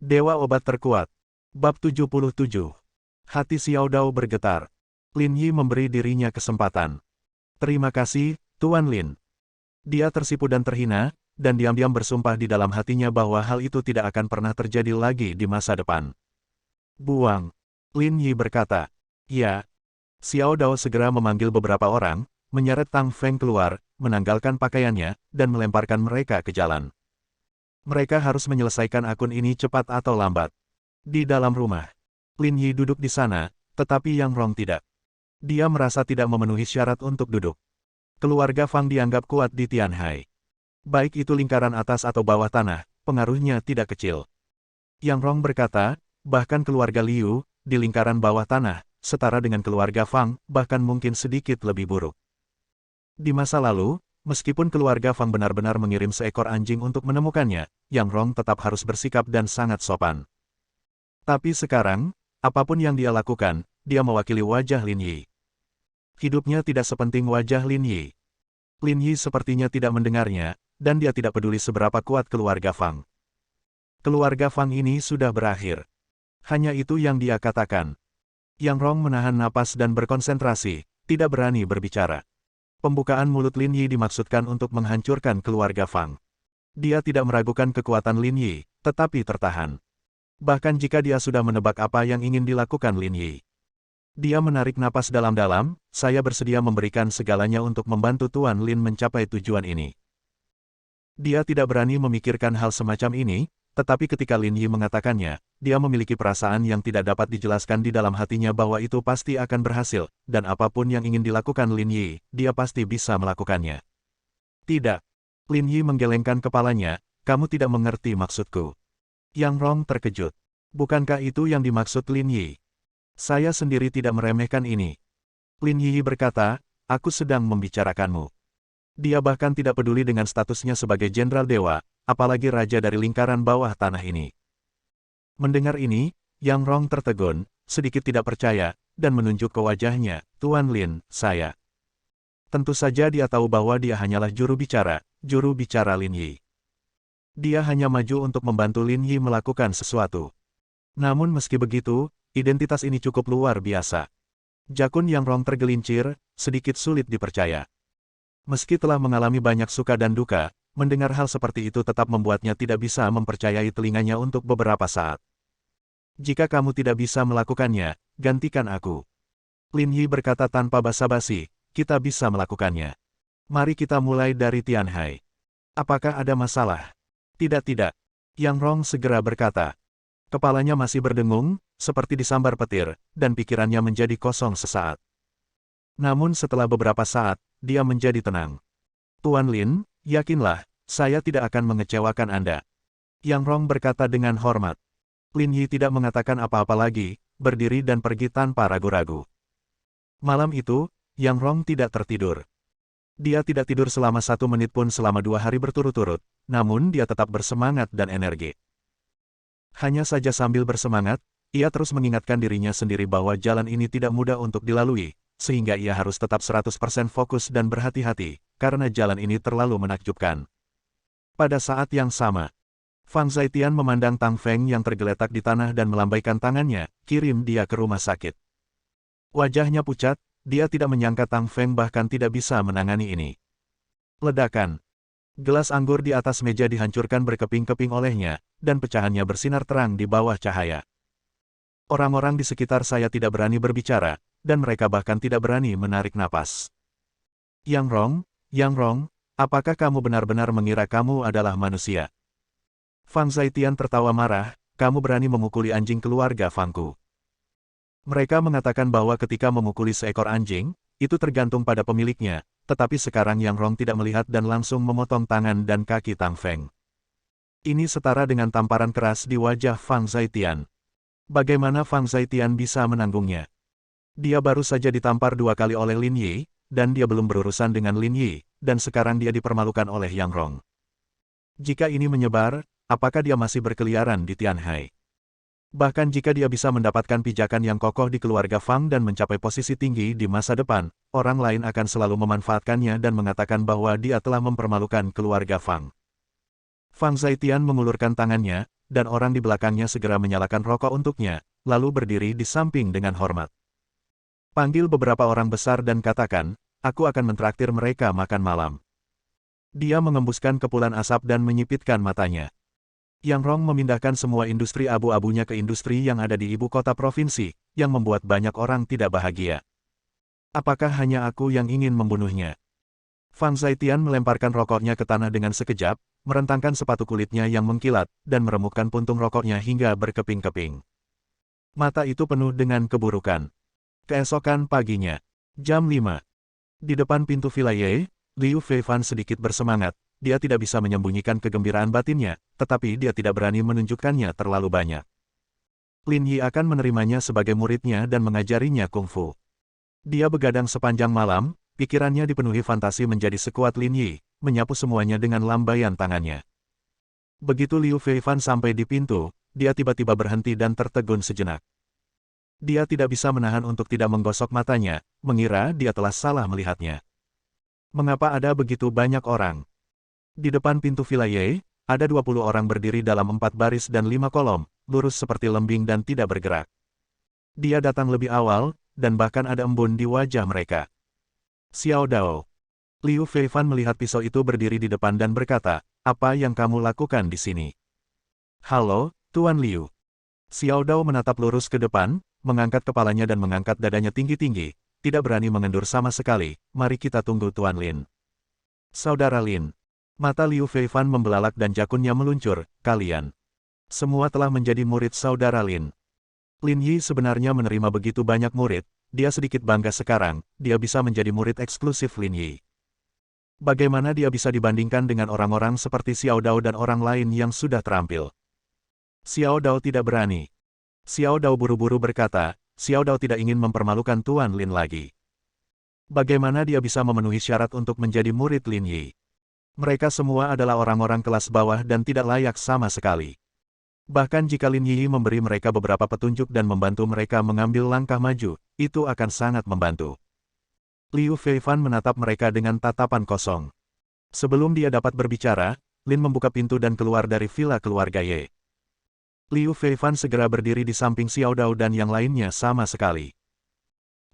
Dewa Obat Terkuat. Bab 77. Hati Xiao Dao bergetar. Lin Yi memberi dirinya kesempatan. Terima kasih, Tuan Lin. Dia tersipu dan terhina, dan diam-diam bersumpah di dalam hatinya bahwa hal itu tidak akan pernah terjadi lagi di masa depan. Buang. Lin Yi berkata. Ya. Xiao Dao segera memanggil beberapa orang, menyeret Tang Feng keluar, menanggalkan pakaiannya, dan melemparkan mereka ke jalan. Mereka harus menyelesaikan akun ini cepat atau lambat. Di dalam rumah, Lin Yi duduk di sana, tetapi Yang Rong tidak. Dia merasa tidak memenuhi syarat untuk duduk. Keluarga Fang dianggap kuat di Tianhai. Baik itu lingkaran atas atau bawah tanah, pengaruhnya tidak kecil. Yang Rong berkata, bahkan keluarga Liu, di lingkaran bawah tanah, setara dengan keluarga Fang, bahkan mungkin sedikit lebih buruk. Di masa lalu, meskipun keluarga Fang benar-benar mengirim seekor anjing untuk menemukannya, Yang Rong tetap harus bersikap dan sangat sopan. Tapi sekarang, apapun yang dia lakukan, dia mewakili wajah Lin Yi. Hidupnya tidak sepenting wajah Lin Yi. Lin Yi sepertinya tidak mendengarnya, dan dia tidak peduli seberapa kuat keluarga Fang. Keluarga Fang ini sudah berakhir. Hanya itu yang dia katakan. Yang Rong menahan napas dan berkonsentrasi, tidak berani berbicara. Pembukaan mulut Lin Yi dimaksudkan untuk menghancurkan keluarga Fang. Dia tidak meragukan kekuatan Lin Yi, tetapi tertahan. Bahkan jika dia sudah menebak apa yang ingin dilakukan Lin Yi. Dia menarik napas dalam-dalam, saya bersedia memberikan segalanya untuk membantu Tuan Lin mencapai tujuan ini. Dia tidak berani memikirkan hal semacam ini, tetapi ketika Lin Yi mengatakannya, dia memiliki perasaan yang tidak dapat dijelaskan di dalam hatinya bahwa itu pasti akan berhasil, dan apapun yang ingin dilakukan Lin Yi, dia pasti bisa melakukannya. Tidak. Lin Yi menggelengkan kepalanya, kamu tidak mengerti maksudku. Yang Rong terkejut. Bukankah itu yang dimaksud Lin Yi? Saya sendiri tidak meremehkan ini. Lin Yi berkata, aku sedang membicarakanmu. Dia bahkan tidak peduli dengan statusnya sebagai Jenderal Dewa, apalagi raja dari lingkaran bawah tanah ini. Mendengar ini, Yang Rong tertegun, sedikit tidak percaya, dan menunjuk ke wajahnya, Tuan Lin, saya. Tentu saja dia tahu bahwa dia hanyalah juru bicara Lin Yi. Dia hanya maju untuk membantu Lin Yi melakukan sesuatu. Namun meski begitu, identitas ini cukup luar biasa. Jakun Yang Rong tergelincir, sedikit sulit dipercaya. Meski telah mengalami banyak suka dan duka, mendengar hal seperti itu tetap membuatnya tidak bisa mempercayai telinganya untuk beberapa saat. Jika kamu tidak bisa melakukannya, gantikan aku. Lin Yi berkata tanpa basa-basi, kita bisa melakukannya. Mari kita mulai dari Tianhai. Apakah ada masalah? Tidak. Yang Rong segera berkata. Kepalanya masih berdengung, seperti disambar petir, dan pikirannya menjadi kosong sesaat. Namun setelah beberapa saat, dia menjadi tenang. Tuan Lin, yakinlah, saya tidak akan mengecewakan Anda. Yang Rong berkata dengan hormat. Lin Yi tidak mengatakan apa-apa lagi, berdiri dan pergi tanpa ragu-ragu. Malam itu, Yang Rong tidak tertidur. Dia tidak tidur selama 1 menit pun selama 2 hari berturut-turut, namun dia tetap bersemangat dan energi. Hanya saja sambil bersemangat, ia terus mengingatkan dirinya sendiri bahwa jalan ini tidak mudah untuk dilalui, sehingga ia harus tetap 100% fokus dan berhati-hati, karena jalan ini terlalu menakjubkan. Pada saat yang sama, Fang Zaitian memandang Tang Feng yang tergeletak di tanah dan melambaikan tangannya, kirim dia ke rumah sakit. Wajahnya pucat, dia tidak menyangka Tang Feng bahkan tidak bisa menangani ini. Ledakan. Gelas anggur di atas meja dihancurkan berkeping-keping olehnya, dan pecahannya bersinar terang di bawah cahaya. Orang-orang di sekitar saya tidak berani berbicara, dan mereka bahkan tidak berani menarik napas. Yang Rong, apakah kamu benar-benar mengira kamu adalah manusia? Fang Zaitian tertawa marah, kamu berani memukuli anjing keluarga Fangku. Mereka mengatakan bahwa ketika memukuli seekor anjing, itu tergantung pada pemiliknya, tetapi sekarang Yang Rong tidak melihat dan langsung memotong tangan dan kaki Tang Feng. Ini setara dengan tamparan keras di wajah Fang Zaitian. Bagaimana Fang Zaitian bisa menanggungnya? Dia baru saja ditampar 2 kali oleh Lin Yi, dan dia belum berurusan dengan Lin Yi, dan sekarang dia dipermalukan oleh Yang Rong. Jika ini menyebar, apakah dia masih berkeliaran di Tianhai? Bahkan jika dia bisa mendapatkan pijakan yang kokoh di keluarga Fang dan mencapai posisi tinggi di masa depan, orang lain akan selalu memanfaatkannya dan mengatakan bahwa dia telah mempermalukan keluarga Fang. Fang Zaitian mengulurkan tangannya, dan orang di belakangnya segera menyalakan rokok untuknya, lalu berdiri di samping dengan hormat. Panggil beberapa orang besar dan katakan, aku akan mentraktir mereka makan malam. Dia mengembuskan kepulan asap dan menyipitkan matanya. Yang Rong memindahkan semua industri abu-abunya ke industri yang ada di ibu kota provinsi, yang membuat banyak orang tidak bahagia. Apakah hanya aku yang ingin membunuhnya? Fang Zaitian melemparkan rokoknya ke tanah dengan sekejap, merentangkan sepatu kulitnya yang mengkilat, dan meremukkan puntung rokoknya hingga berkeping-keping. Mata itu penuh dengan keburukan. Keesokan paginya, jam 5. Di depan pintu Villa Ye, Liu Feifan sedikit bersemangat. Dia tidak bisa menyembunyikan kegembiraan batinnya, tetapi dia tidak berani menunjukkannya terlalu banyak. Lin Yi akan menerimanya sebagai muridnya dan mengajarinya kungfu. Dia begadang sepanjang malam, pikirannya dipenuhi fantasi menjadi sekuat Lin Yi, menyapu semuanya dengan lambaian tangannya. Begitu Liu Feifan sampai di pintu, dia tiba-tiba berhenti dan tertegun sejenak. Dia tidak bisa menahan untuk tidak menggosok matanya, mengira dia telah salah melihatnya. Mengapa ada begitu banyak orang? Di depan pintu Villa Ye, ada 20 orang berdiri dalam 4 baris dan 5 kolom, lurus seperti lembing dan tidak bergerak. Dia datang lebih awal, dan bahkan ada embun di wajah mereka. Xiao Dao. Liu Feifan melihat pisau itu berdiri di depan dan berkata, apa yang kamu lakukan di sini? Halo, Tuan Liu. Xiao Dao menatap lurus ke depan, mengangkat kepalanya dan mengangkat dadanya tinggi-tinggi, tidak berani mengendur sama sekali, mari kita tunggu Tuan Lin. Saudara Lin. Mata Liu Feifan membelalak dan jakunnya meluncur, kalian. Semua telah menjadi murid Saudara Lin. Lin Yi sebenarnya menerima begitu banyak murid, dia sedikit bangga sekarang, dia bisa menjadi murid eksklusif Lin Yi. Bagaimana dia bisa dibandingkan dengan orang-orang seperti Xiao Dao dan orang lain yang sudah terampil? Xiao Dao tidak berani. Xiao Dao buru-buru berkata, Xiao Dao tidak ingin mempermalukan Tuan Lin lagi. Bagaimana dia bisa memenuhi syarat untuk menjadi murid Lin Yi? Mereka semua adalah orang-orang kelas bawah dan tidak layak sama sekali. Bahkan jika Lin Yi memberi mereka beberapa petunjuk dan membantu mereka mengambil langkah maju, itu akan sangat membantu. Liu Feifan menatap mereka dengan tatapan kosong. Sebelum dia dapat berbicara, Lin membuka pintu dan keluar dari villa keluarga Ye. Liu Feifan segera berdiri di samping Xiao Dao dan yang lainnya sama sekali.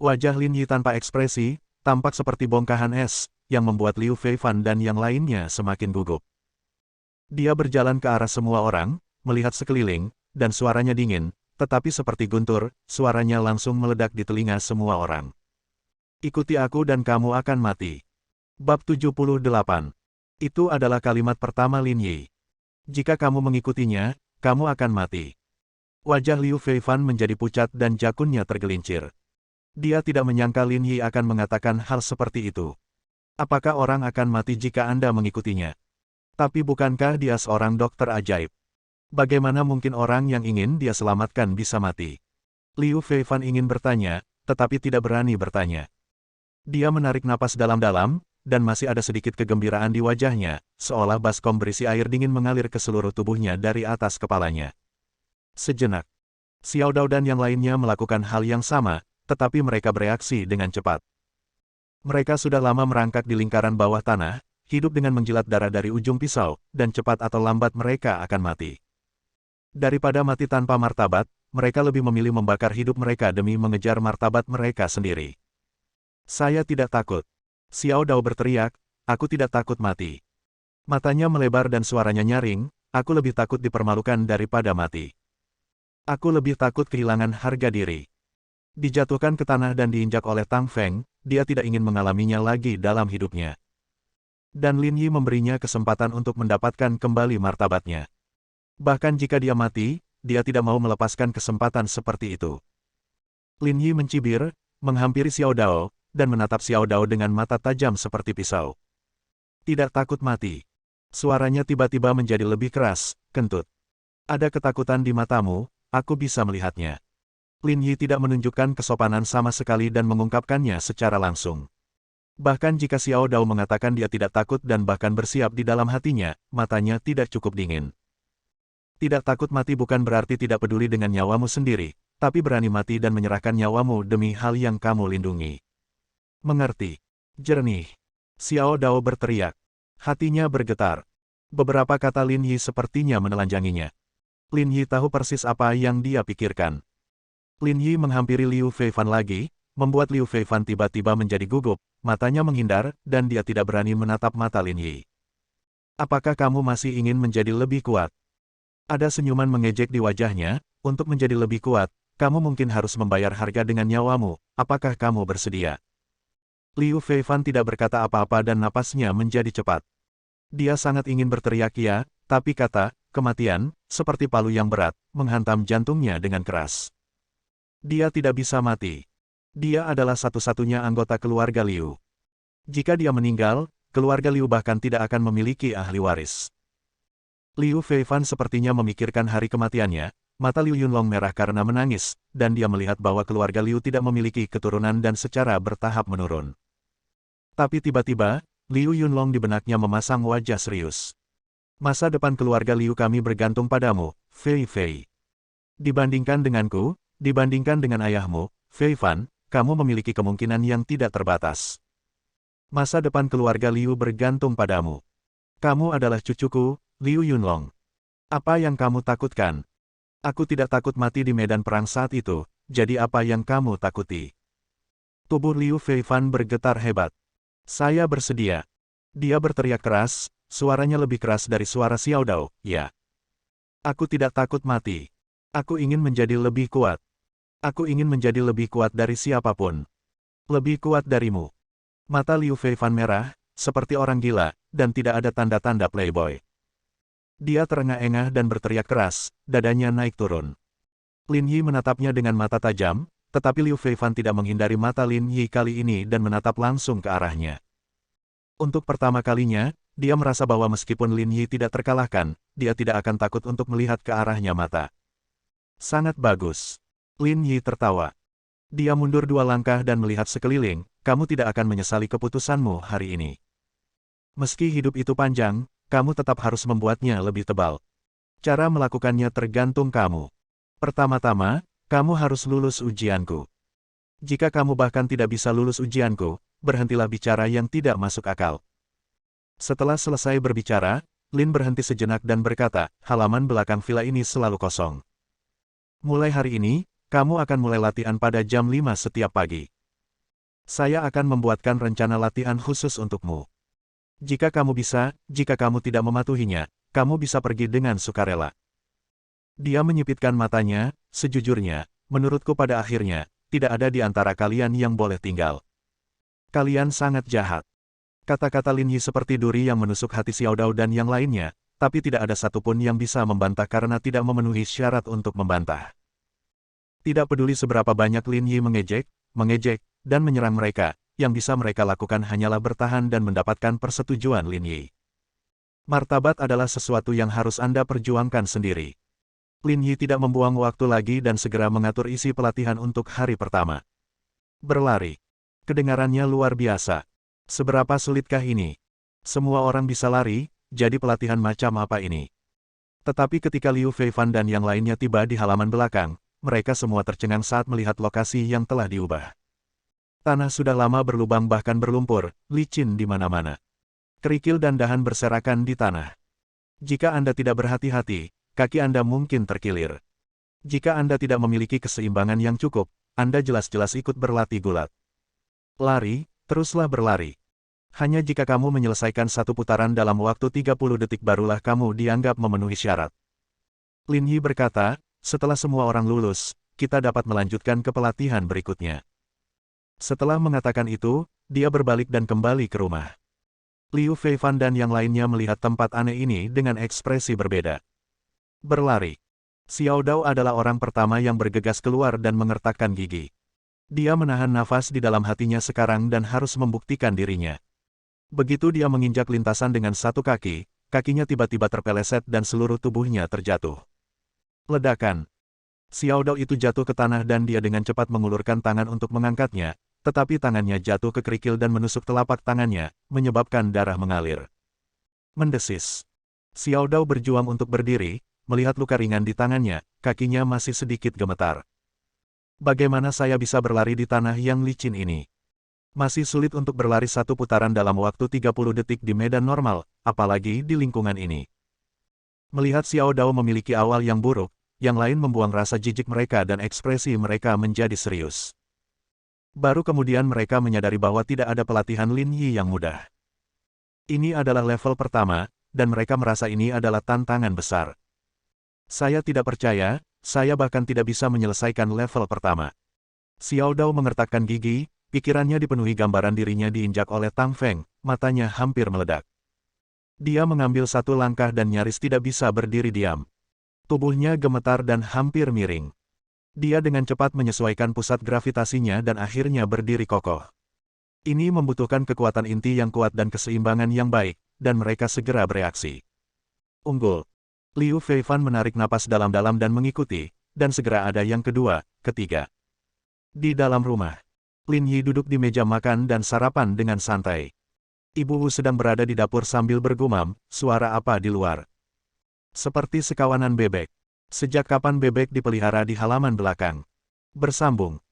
Wajah Lin Yi tanpa ekspresi, tampak seperti bongkahan es, yang membuat Liu Feifan dan yang lainnya semakin gugup. Dia berjalan ke arah semua orang, melihat sekeliling, dan suaranya dingin, tetapi seperti guntur, suaranya langsung meledak di telinga semua orang. Ikuti aku dan kamu akan mati. Bab 78. Itu adalah kalimat pertama Lin Yi. Jika kamu mengikutinya, kamu akan mati. Wajah Liu Feifan menjadi pucat dan jakunnya tergelincir. Dia tidak menyangka Lin Yi akan mengatakan hal seperti itu. Apakah orang akan mati jika Anda mengikutinya? Tapi bukankah dia seorang dokter ajaib? Bagaimana mungkin orang yang ingin dia selamatkan bisa mati? Liu Feifan ingin bertanya, tetapi tidak berani bertanya. Dia menarik napas dalam-dalam, dan masih ada sedikit kegembiraan di wajahnya, seolah baskom berisi air dingin mengalir ke seluruh tubuhnya dari atas kepalanya. Sejenak, Xiao Dao dan yang lainnya melakukan hal yang sama, tetapi mereka bereaksi dengan cepat. Mereka sudah lama merangkak di lingkaran bawah tanah, hidup dengan menjilat darah dari ujung pisau, dan cepat atau lambat mereka akan mati. Daripada mati tanpa martabat, mereka lebih memilih membakar hidup mereka demi mengejar martabat mereka sendiri. Saya tidak takut. Xiao Dao berteriak, aku tidak takut mati. Matanya melebar dan suaranya nyaring, aku lebih takut dipermalukan daripada mati. Aku lebih takut kehilangan harga diri. Dijatuhkan ke tanah dan diinjak oleh Tang Feng, dia tidak ingin mengalaminya lagi dalam hidupnya. Dan Lin Yi memberinya kesempatan untuk mendapatkan kembali martabatnya. Bahkan jika dia mati, dia tidak mau melepaskan kesempatan seperti itu. Lin Yi mencibir, menghampiri Xiao Dao, dan menatap Xiao Dao dengan mata tajam seperti pisau. Tidak takut mati. Suaranya tiba-tiba menjadi lebih keras, kentut. Ada ketakutan di matamu, aku bisa melihatnya. Lin Yi tidak menunjukkan kesopanan sama sekali dan mengungkapkannya secara langsung. Bahkan jika Xiao Dao mengatakan dia tidak takut dan bahkan bersiap di dalam hatinya, matanya tidak cukup dingin. Tidak takut mati bukan berarti tidak peduli dengan nyawamu sendiri, tapi berani mati dan menyerahkan nyawamu demi hal yang kamu lindungi. Mengerti? Jernih. Xiao Dao berteriak. Hatinya bergetar. Beberapa kata Lin Yi sepertinya menelanjanginya. Lin Yi tahu persis apa yang dia pikirkan. Lin Yi menghampiri Liu Feifan lagi, membuat Liu Feifan tiba-tiba menjadi gugup, matanya menghindar, dan dia tidak berani menatap mata Lin Yi. Apakah kamu masih ingin menjadi lebih kuat? Ada senyuman mengejek di wajahnya, untuk menjadi lebih kuat, kamu mungkin harus membayar harga dengan nyawamu, apakah kamu bersedia? Liu Feifan tidak berkata apa-apa dan napasnya menjadi cepat. Dia sangat ingin berteriak ya, tapi kata, kematian, seperti palu yang berat, menghantam jantungnya dengan keras. Dia tidak bisa mati. Dia adalah satu-satunya anggota keluarga Liu. Jika dia meninggal, keluarga Liu bahkan tidak akan memiliki ahli waris. Liu Feifan sepertinya memikirkan hari kematiannya, mata Liu Yunlong merah karena menangis, dan dia melihat bahwa keluarga Liu tidak memiliki keturunan dan secara bertahap menurun. Tapi tiba-tiba, Liu Yunlong di benaknya memasang wajah serius. Masa depan keluarga Liu kami bergantung padamu, Fei Fei. Dibandingkan denganku, dibandingkan dengan ayahmu, Feifan, kamu memiliki kemungkinan yang tidak terbatas. Masa depan keluarga Liu bergantung padamu. Kamu adalah cucuku, Liu Yunlong. Apa yang kamu takutkan? Aku tidak takut mati di medan perang saat itu, jadi apa yang kamu takuti? Tubuh Liu Feifan bergetar hebat. Saya bersedia. Dia berteriak keras, suaranya lebih keras dari suara Xiao Dao, ya. Aku tidak takut mati. Aku ingin menjadi lebih kuat. Aku ingin menjadi lebih kuat dari siapapun. Lebih kuat darimu. Mata Liu Feifan merah, seperti orang gila, dan tidak ada tanda-tanda playboy. Dia terengah-engah dan berteriak keras, dadanya naik turun. Lin Yi menatapnya dengan mata tajam, tetapi Liu Feifan tidak menghindari mata Lin Yi kali ini dan menatap langsung ke arahnya. Untuk pertama kalinya, dia merasa bahwa meskipun Lin Yi tidak terkalahkan, dia tidak akan takut untuk melihat ke arahnya mata. Sangat bagus. Lin Yi tertawa. Dia mundur 2 langkah dan melihat sekeliling, kamu tidak akan menyesali keputusanmu hari ini. Meski hidup itu panjang, kamu tetap harus membuatnya lebih tebal. Cara melakukannya tergantung kamu. Pertama-tama, kamu harus lulus ujianku. Jika kamu bahkan tidak bisa lulus ujianku, berhentilah bicara yang tidak masuk akal. Setelah selesai berbicara, Lin berhenti sejenak dan berkata, halaman belakang villa ini selalu kosong. Mulai hari ini, kamu akan mulai latihan pada jam 5 setiap pagi. Saya akan membuatkan rencana latihan khusus untukmu. Jika kamu bisa, jika kamu tidak mematuhinya, kamu bisa pergi dengan sukarela. Dia menyipitkan matanya, sejujurnya, menurutku pada akhirnya, tidak ada di antara kalian yang boleh tinggal. Kalian sangat jahat. Kata-kata Lin Yi seperti duri yang menusuk hati Xiao Dao dan yang lainnya, tapi tidak ada satupun yang bisa membantah karena tidak memenuhi syarat untuk membantah. Tidak peduli seberapa banyak Lin Yi mengejek, dan menyerang mereka, yang bisa mereka lakukan hanyalah bertahan dan mendapatkan persetujuan Lin Yi. Martabat adalah sesuatu yang harus Anda perjuangkan sendiri. Lin Yi tidak membuang waktu lagi dan segera mengatur isi pelatihan untuk hari pertama. Berlari. Kedengarannya luar biasa. Seberapa sulitkah ini? Semua orang bisa lari, jadi pelatihan macam apa ini? Tetapi ketika Liu Feifan dan yang lainnya tiba di halaman belakang, mereka semua tercengang saat melihat lokasi yang telah diubah. Tanah sudah lama berlubang bahkan berlumpur, licin di mana-mana. Kerikil dan dahan berserakan di tanah. Jika Anda tidak berhati-hati, kaki Anda mungkin terkilir. Jika Anda tidak memiliki keseimbangan yang cukup, Anda jelas-jelas ikut berlatih gulat. Lari, teruslah berlari. Hanya jika kamu menyelesaikan satu putaran dalam waktu 30 detik barulah kamu dianggap memenuhi syarat. Lin Yi berkata, setelah semua orang lulus, kita dapat melanjutkan ke pelatihan berikutnya. Setelah mengatakan itu, dia berbalik dan kembali ke rumah. Liu Feifan dan yang lainnya melihat tempat aneh ini dengan ekspresi berbeda. Berlari. Xiao Dao adalah orang pertama yang bergegas keluar dan mengertakkan gigi. Dia menahan nafas di dalam hatinya sekarang dan harus membuktikan dirinya. Begitu dia menginjak lintasan dengan satu kaki, kakinya tiba-tiba terpeleset dan seluruh tubuhnya terjatuh. Ledakan. Xiao Dao itu jatuh ke tanah dan dia dengan cepat mengulurkan tangan untuk mengangkatnya, tetapi tangannya jatuh ke kerikil dan menusuk telapak tangannya, menyebabkan darah mengalir. Mendesis. Xiao Dao berjuang untuk berdiri, melihat luka ringan di tangannya, kakinya masih sedikit gemetar. Bagaimana saya bisa berlari di tanah yang licin ini? Masih sulit untuk berlari satu putaran dalam waktu 30 detik di medan normal, apalagi di lingkungan ini. Melihat Xiao Dao memiliki awal yang buruk, yang lain membuang rasa jijik mereka dan ekspresi mereka menjadi serius. Baru kemudian mereka menyadari bahwa tidak ada pelatihan Lin Yi yang mudah. Ini adalah level pertama, dan mereka merasa ini adalah tantangan besar. Saya tidak percaya, saya bahkan tidak bisa menyelesaikan level pertama. Xiao Dao mengertakkan gigi, pikirannya dipenuhi gambaran dirinya diinjak oleh Tang Feng, matanya hampir meledak. Dia mengambil satu langkah dan nyaris tidak bisa berdiri diam. Tubuhnya gemetar dan hampir miring. Dia dengan cepat menyesuaikan pusat gravitasinya dan akhirnya berdiri kokoh. Ini membutuhkan kekuatan inti yang kuat dan keseimbangan yang baik, dan mereka segera bereaksi. Unggul. Liu Feifan menarik napas dalam-dalam dan mengikuti, dan segera ada yang kedua, ketiga. Di dalam rumah, Lin Yi duduk di meja makan dan sarapan dengan santai. Ibu Wu sedang berada di dapur sambil bergumam, suara apa di luar? Seperti sekawanan bebek. Sejak kapan bebek dipelihara di halaman belakang? Bersambung.